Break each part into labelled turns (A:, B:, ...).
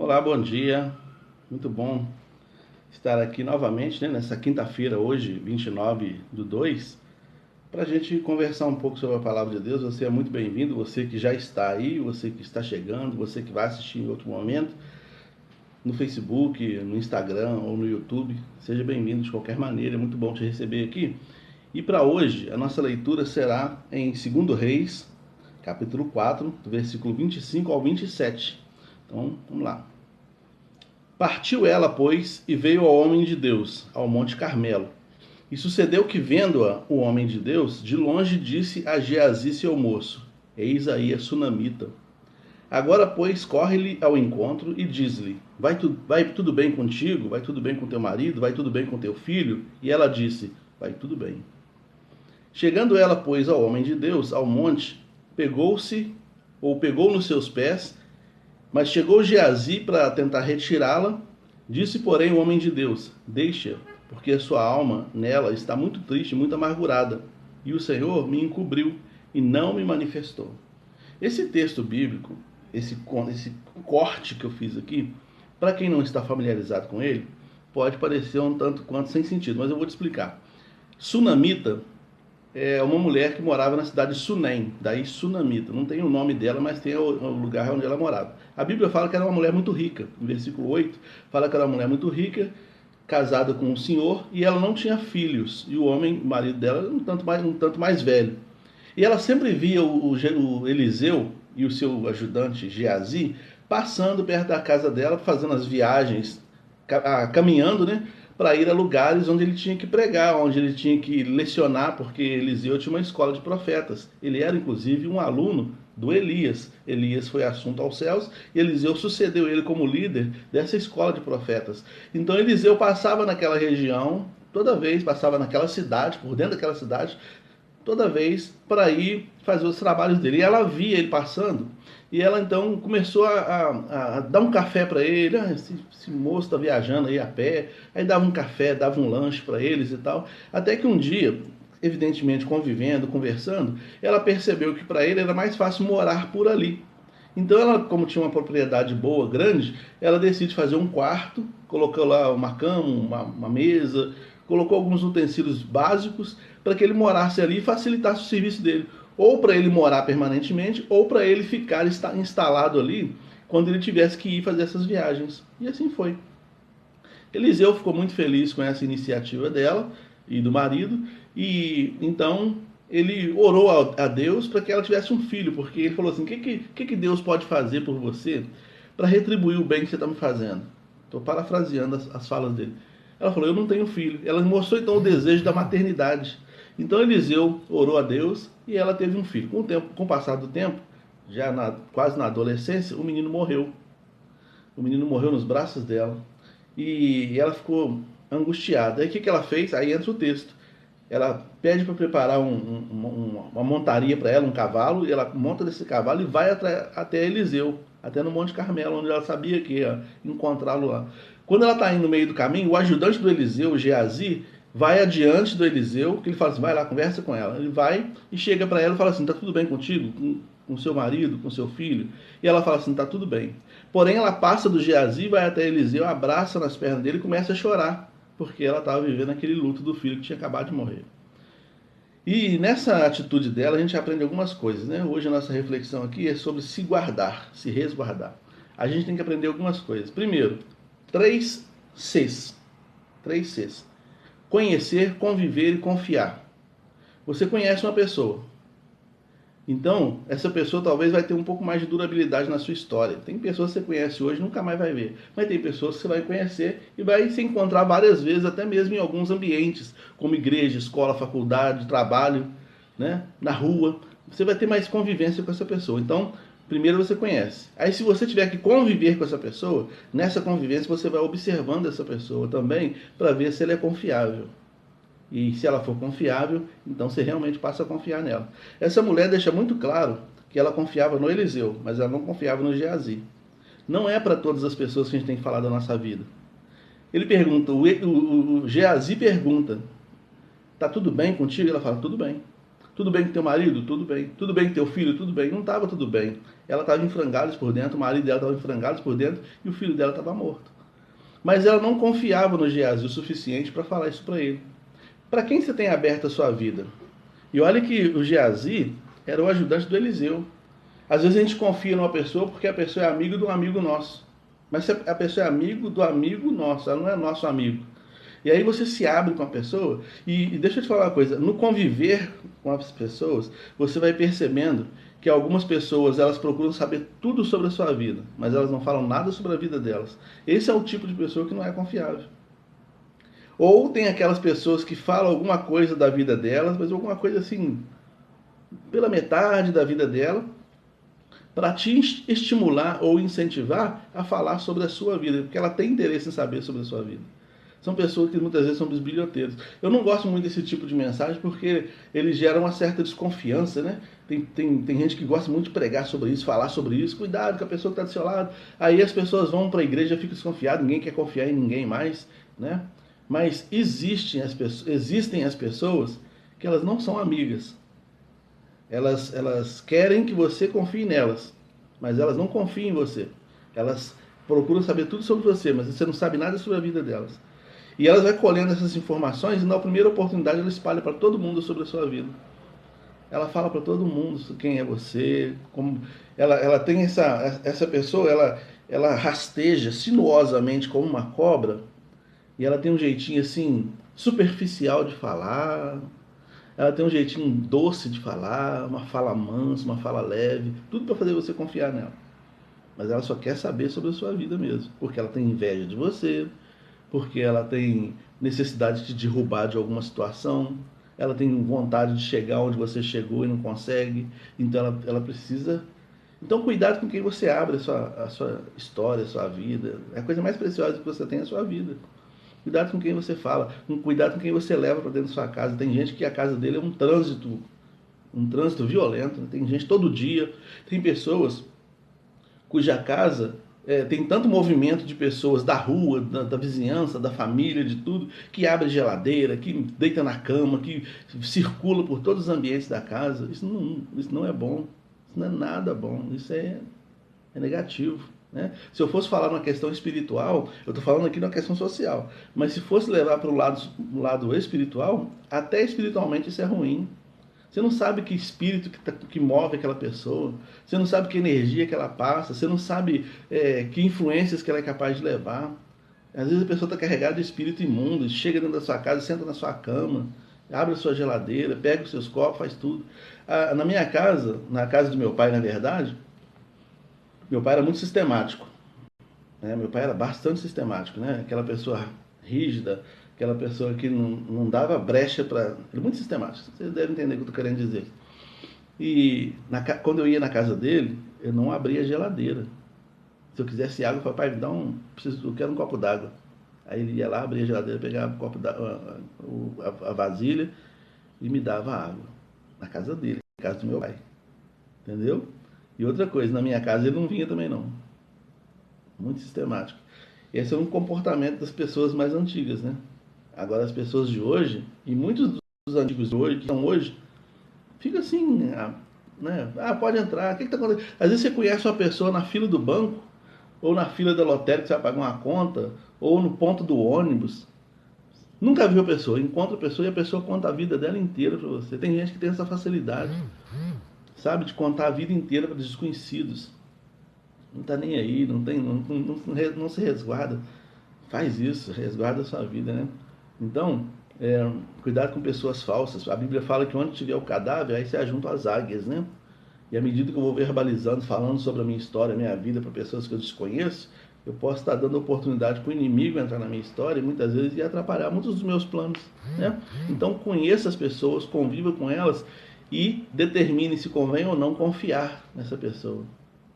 A: Olá, bom dia. Muito bom estar aqui novamente, né, nessa quinta-feira, hoje, 29/2, para a gente conversar um pouco sobre a palavra de Deus. Você é muito bem-vindo, você que já está aí, você que está chegando, você que vai assistir em outro momento, no Facebook, no Instagram ou no YouTube. Seja bem-vindo de qualquer maneira, é muito bom te receber aqui. E para hoje, a nossa leitura será em 2 Reis, capítulo 4, do versículo 25 ao 27. Então, vamos lá. Partiu ela, pois, e veio ao homem de Deus, ao monte Carmelo. E sucedeu que, vendo-a o homem de Deus, de longe disse a Geazi, seu moço: Eis aí a sunamita. Agora, pois, corre-lhe ao encontro e diz-lhe: vai tudo bem contigo? Vai tudo bem com teu marido? Vai tudo bem com teu filho? E ela disse: vai tudo bem. Chegando ela, pois, ao homem de Deus, ao monte, pegou nos seus pés. Mas chegou Geazi para tentar retirá-la. Disse, porém, o homem de Deus: Deixa, porque a sua alma nela está muito triste, muito amargurada. E o Senhor me encobriu e não me manifestou. Esse texto bíblico, esse corte que eu fiz aqui, para quem não está familiarizado com ele, pode parecer um tanto quanto sem sentido, mas eu vou te explicar. Sunamita é uma mulher que morava na cidade de Sunem, daí Sunamita. Não tem o nome dela, mas tem o lugar onde ela morava. A Bíblia fala que era uma mulher muito rica. No versículo 8, fala que era uma mulher muito rica, casada com um senhor, e ela não tinha filhos. E o homem, o marido dela, era um tanto mais velho. E ela sempre via o Eliseu e o seu ajudante Geazi passando perto da casa dela, fazendo as viagens, caminhando, né? Para ir a lugares onde ele tinha que pregar, onde ele tinha que lecionar, porque Eliseu tinha uma escola de profetas. Ele era, inclusive, um aluno do Elias. Elias foi assunto aos céus e Eliseu sucedeu ele como líder dessa escola de profetas. Então Eliseu passava naquela região, toda vez passava naquela cidade, por dentro daquela cidade, toda vez para ir fazer os trabalhos dele. E ela via ele passando, e ela então começou a dar um café para ele. Esse moço está viajando aí a pé. Aí dava um café, dava um lanche para eles e tal. Até que um dia, evidentemente convivendo, conversando, ela percebeu que para ele era mais fácil morar por ali. Então ela, como tinha uma propriedade boa, grande, ela decide fazer um quarto, colocou lá uma cama, uma mesa, colocou alguns utensílios básicos para que ele morasse ali e facilitasse o serviço dele. Ou para ele morar permanentemente, ou para ele ficar instalado ali quando ele tivesse que ir fazer essas viagens. E assim foi. Eliseu ficou muito feliz com essa iniciativa dela e do marido, e então ele orou a Deus para que ela tivesse um filho, porque ele falou assim: o que Deus pode fazer por você para retribuir o bem que você está me fazendo? Estou parafraseando as falas dele. Ela falou: eu não tenho filho. Ela mostrou então o desejo da maternidade. Então Eliseu orou a Deus e ela teve um filho. Com o passar do tempo, quase na adolescência, o menino morreu. O menino morreu nos braços dela. E ela ficou angustiada. Aí o que ela fez? Aí entra o texto. Ela pede para preparar uma montaria para ela, um cavalo, e ela monta desse cavalo e vai até Eliseu, até no Monte Carmelo, onde ela sabia que ia encontrá-lo lá. Quando ela está indo no meio do caminho, o ajudante do Eliseu, Geazi, vai adiante do Eliseu, que ele fala assim: vai lá, conversa com ela. Ele vai e chega para ela e fala assim: tá tudo bem contigo? Com seu marido, com seu filho? E ela fala assim: tá tudo bem. Porém, ela passa do Geazi, vai até Eliseu, abraça nas pernas dele e começa a chorar, porque ela estava vivendo aquele luto do filho que tinha acabado de morrer. E nessa atitude dela a gente aprende algumas coisas, né? Hoje a nossa reflexão aqui é sobre se guardar, se resguardar. A gente tem que aprender algumas coisas. Primeiro, 3 Cs. 3 Cs. Conhecer, conviver e confiar. Você conhece uma pessoa, então essa pessoa talvez vai ter um pouco mais de durabilidade na sua história. Tem pessoas que você conhece hoje e nunca mais vai ver, mas tem pessoas que você vai conhecer e vai se encontrar várias vezes, até mesmo em alguns ambientes, como igreja, escola, faculdade, trabalho, né? Na rua. Você vai ter mais convivência com essa pessoa. Então, primeiro você conhece. Aí se você tiver que conviver com essa pessoa, nessa convivência você vai observando essa pessoa também para ver se ela é confiável. E se ela for confiável, então você realmente passa a confiar nela. Essa mulher deixa muito claro que ela confiava no Eliseu, mas ela não confiava no Geazi. Não é para todas as pessoas que a gente tem que falar da nossa vida. Ele pergunta, o Geazi pergunta: tá tudo bem contigo? Ela fala: tudo bem. Tudo bem com teu marido? Tudo bem. Tudo bem com teu filho? Tudo bem. Não estava tudo bem. Ela estava em frangalhos por dentro, o marido dela estava em frangalhos por dentro e o filho dela estava morto. Mas ela não confiava no Geazi o suficiente para falar isso para ele. Para quem você tem aberto a sua vida? E olha que o Geazi era o ajudante do Eliseu. Às vezes a gente confia numa pessoa porque a pessoa é amigo de um amigo nosso. Mas se a pessoa é amigo do amigo nosso, ela não é nosso amigo. E aí você se abre com a pessoa e deixa eu te falar uma coisa, no conviver com as pessoas, você vai percebendo que algumas pessoas elas procuram saber tudo sobre a sua vida, mas elas não falam nada sobre a vida delas. Esse é o tipo de pessoa que não é confiável. Ou tem aquelas pessoas que falam alguma coisa da vida delas, mas alguma coisa assim, pela metade da vida dela, para te estimular ou incentivar a falar sobre a sua vida, porque ela tem interesse em saber sobre a sua vida. São pessoas que muitas vezes são bisbilhoteiros. Eu não gosto muito desse tipo de mensagem porque ele gera uma certa desconfiança, né? Tem gente que gosta muito de pregar sobre isso, falar sobre isso. Cuidado com a pessoa que está do seu lado. Aí as pessoas vão para a igreja e ficam desconfiadas, ninguém quer confiar em ninguém mais, né? Mas existem as pessoas que elas não são amigas. Elas querem que você confie nelas, mas elas não confiam em você. Elas procuram saber tudo sobre você, mas você não sabe nada sobre a vida delas. E elas vai colhendo essas informações e na primeira oportunidade ela espalha para todo mundo sobre a sua vida. Ela fala para todo mundo quem é você, como ela tem essa pessoa, ela rasteja sinuosamente como uma cobra e ela tem um jeitinho assim superficial de falar. Ela tem um jeitinho doce de falar, uma fala mansa, uma fala leve, tudo para fazer você confiar nela. Mas ela só quer saber sobre a sua vida mesmo, porque ela tem inveja de você, porque ela tem necessidade de te derrubar de alguma situação, ela tem vontade de chegar onde você chegou e não consegue, então ela precisa. Então, cuidado com quem você abre a sua história, a sua vida. A coisa mais preciosa que você tem é a sua vida. Cuidado com quem você fala, cuidado com quem você leva para dentro da sua casa. Tem gente que a casa dele é um trânsito violento. Tem gente todo dia, tem pessoas cuja casa tem tanto movimento de pessoas da rua, da vizinhança, da família, de tudo, que abre geladeira, que deita na cama, que circula por todos os ambientes da casa. Isso não é bom, isso não é nada bom, isso é negativo. Né? Se eu fosse falar numa questão espiritual, eu estou falando aqui numa questão social, mas se fosse levar para o lado espiritual, até espiritualmente isso é ruim. Você não sabe que espírito que move aquela pessoa, você não sabe que energia que ela passa, você não sabe que influências que ela é capaz de levar. Às vezes a pessoa está carregada de espírito imundo, chega dentro da sua casa, senta na sua cama, abre a sua geladeira, pega os seus copos, faz tudo. Na minha casa, na casa do meu pai, na verdade, meu pai era muito sistemático. Né? Meu pai era bastante sistemático, né? Aquela pessoa rígida, aquela pessoa que não dava brecha para. Ele é muito sistemático, vocês devem entender o que eu estou querendo dizer. E quando eu ia na casa dele, eu não abria a geladeira. Se eu quisesse água, eu falava, pai, eu quero um copo d'água. Aí ele ia lá, abria a geladeira, pegava o copo a vasilha e me dava água. Na casa dele, na casa do meu pai. Entendeu? E outra coisa, na minha casa ele não vinha também não. Muito sistemático. Esse é um comportamento das pessoas mais antigas, né? Agora as pessoas de hoje, e muitos dos antigos de hoje, que são hoje, fica assim, né? Pode entrar, o que está acontecendo? Às vezes você conhece uma pessoa na fila do banco, ou na fila da lotérica que você vai pagar uma conta, ou no ponto do ônibus. Nunca viu a pessoa, encontra a pessoa e a pessoa conta a vida dela inteira para você. Tem gente que tem essa facilidade, sabe, de contar a vida inteira para desconhecidos. Não está nem aí, não se resguarda. Faz isso, resguarda a sua vida, né? Então, cuidado com pessoas falsas. A Bíblia fala que onde tiver o cadáver, aí se ajuntam as águias, né? E à medida que eu vou verbalizando, falando sobre a minha história, a minha vida para pessoas que eu desconheço, eu posso estar dando oportunidade para o inimigo entrar na minha história e muitas vezes e atrapalhar muitos dos meus planos, né? Então, conheça as pessoas, conviva com elas e determine se convém ou não confiar nessa pessoa.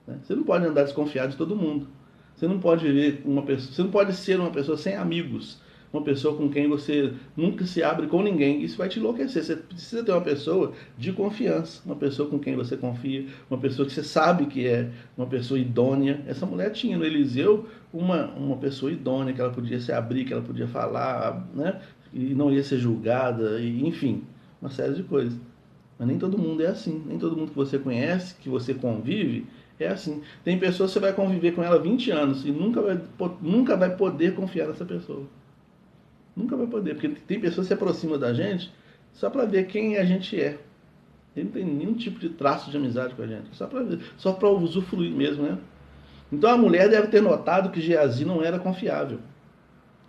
A: Né? Você não pode andar desconfiado de todo mundo. Você não pode viver você não pode ser uma pessoa sem amigos, uma pessoa com quem você nunca se abre com ninguém. Isso vai te enlouquecer. Você precisa ter uma pessoa de confiança, uma pessoa com quem você confia, uma pessoa que você sabe que é uma pessoa idônea. Essa mulher tinha no Eliseu uma pessoa idônea, que ela podia se abrir, que ela podia falar, né? E não ia ser julgada, e, enfim, uma série de coisas. Mas nem todo mundo é assim. Nem todo mundo que você conhece, que você convive, é assim. Tem pessoas que você vai conviver com ela 20 anos e nunca vai poder confiar nessa pessoa. Nunca vai poder, porque tem pessoas que se aproximam da gente só para ver quem a gente é. Ele não tem nenhum tipo de traço de amizade com a gente, só para usufruir mesmo, né? Então a mulher deve ter notado que Geazi não era confiável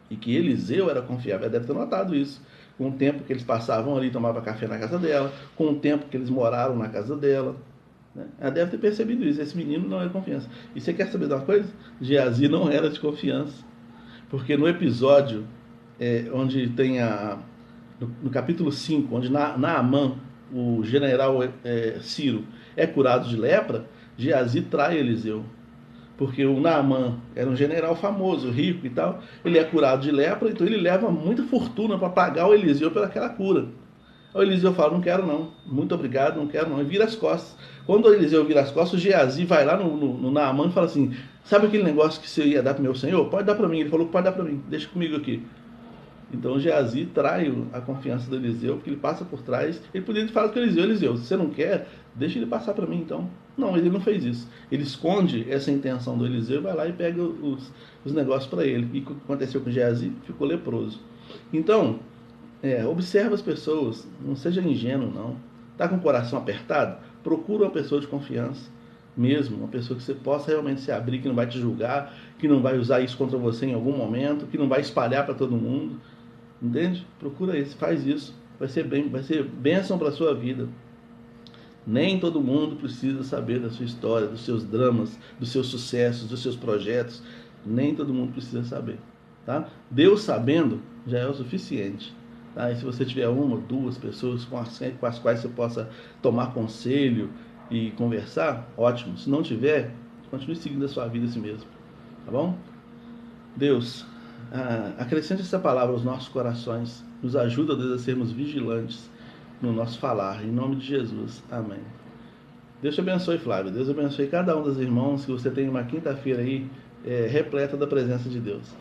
A: e que Eliseu era confiável. Ela deve ter notado isso com o tempo que eles passavam ali, tomava café na casa dela, com o tempo que eles moraram na casa dela. Né? Ela deve ter percebido isso. Esse menino não é de confiança. E você quer saber de uma coisa? Geazi não era de confiança, porque no episódio onde tem no capítulo 5, onde Naamã, o general Ciro, é curado de lepra, Geazi trai Eliseu. Porque o Naamã era um general famoso, rico e tal, ele é curado de lepra, então ele leva muita fortuna para pagar o Eliseu pelaquela cura. O Eliseu fala, não quero não, muito obrigado, não quero não, e vira as costas. Quando o Eliseu vira as costas, o Geazi vai lá no Naamã e fala assim, sabe aquele negócio que você ia dar para meu senhor? Pode dar para mim. Ele falou, pode dar para mim, deixa comigo aqui. Então Geazi trai a confiança do Eliseu, porque ele passa por trás. Ele poderia falar com o Eliseu, se você não quer, deixa ele passar para mim então. Não, ele não fez isso. Ele esconde essa intenção do Eliseu e vai lá e pega os negócios para ele. E o que aconteceu com Geazi? Ficou leproso. Então, observa as pessoas, não seja ingênuo não. Está com o coração apertado? Procura uma pessoa de confiança mesmo, uma pessoa que você possa realmente se abrir, que não vai te julgar, que não vai usar isso contra você em algum momento, que não vai espalhar para todo mundo. Entende? Procura isso, faz isso. Vai ser bênção para a sua vida. Nem todo mundo precisa saber da sua história, dos seus dramas, dos seus sucessos, dos seus projetos. Nem todo mundo precisa saber. Tá? Deus sabendo já é o suficiente. Tá? E se você tiver uma ou duas pessoas com as quais você possa tomar conselho e conversar, ótimo. Se não tiver, continue seguindo a sua vida assim mesmo. Tá bom? Deus, acrescente essa palavra aos nossos corações. Nos ajuda, Deus, a sermos vigilantes no nosso falar. Em nome de Jesus. Amém. Deus te abençoe, Flávio. Deus abençoe cada um dos irmãos. Que você tenha uma quinta-feira aí repleta da presença de Deus.